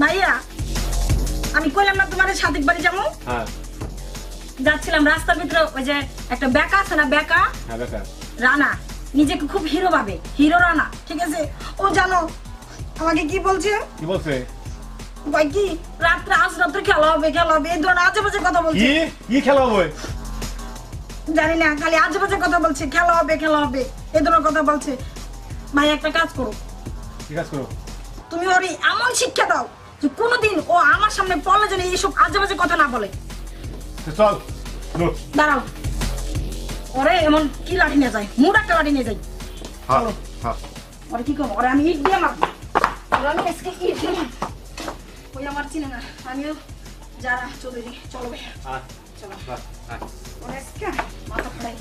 ভাইয়া আমি কইলাম না তোমার সাদিক বাড়ি যাবো। হ্যাঁ যাচ্ছিলাম রাস্তার ভিতরে ওই যে একটা বেকা আছে না বেকা হ্যাঁ বেকা রানা নিজেকে খুব হিরো ভাবে হিরো রানা ঠিক আছে ও জানো আমাকে কি বলছে ভাই কি রাত্রে আজ রাত্রে খেলা হবে এই ধরনের আজে বাজে কথা বলছে। কি খেলা হবে জানি না খালি আজে বাজে কথা বলছে খেলা হবে এই ধরনের কথা বলছে। ভাই একটা কাজ করো। কি কাজ করো? তুমি ওর এমন শিক্ষা দাও যে কোনোদিন ও আমার সামনে পড়লে যেন এইসব আজে বাজে কথা না বলে। চল দাঁড়াও ওরে এমন কি লাঠি নিয়ে যায় মুড একটা লাঠি নিয়ে যাই। ওরে কি করবো ওরে আমি ইট দিয়ে মারবো ওরে আমি আজকে ইট দিয়ে মারবো। ওই আমার চিনে না আমিও যারা চৌধুরী চলো ভাই চলো ওরে আজকে মাথা ফাড়াই।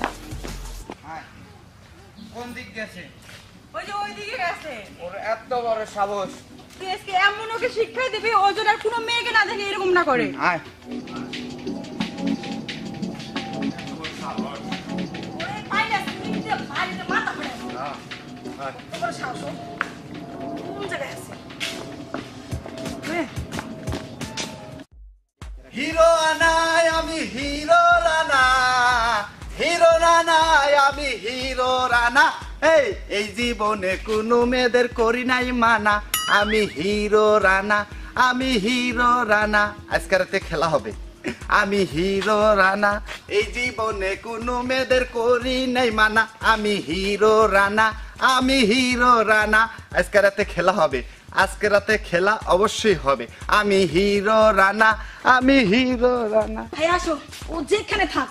কোন দিক গেছে? ওই যে ওই দিকে গেছে। ওর এত বড় সাহস! তুই আজকে এমন ওকে শিক্ষাই দিবি ও যেন আর কোনো মেয়েকে না দেখে এরকম না করে। আয় ওরে পাইলে ইট দিয়ে বাড়িতে মাথা ফাড়াই। ওরে সাহস কোন জায়গায় আছে? হিরো আনায় আমি হিরো রানা, হিরো রানায় আমি হিরো রানা। এই জীবনে কোনো মেয়েদের করি নাই মানা, আমি হিরো রানা, আমি হিরো রানা। আজকে রাতে খেলা হবে, আমি হিরো রানা। এই জীবনে কোনো মেয়েদের করি নাই মানা, আমি হিরো রানা, আমি হিরো রানা। আজকে রাতে খেলা হবে, আজকে রাতে খেলা অবশ্যই হবে। আমি হিরো রানা, আমি হিরো রানা। ভাই আসো ও যেখানে থাক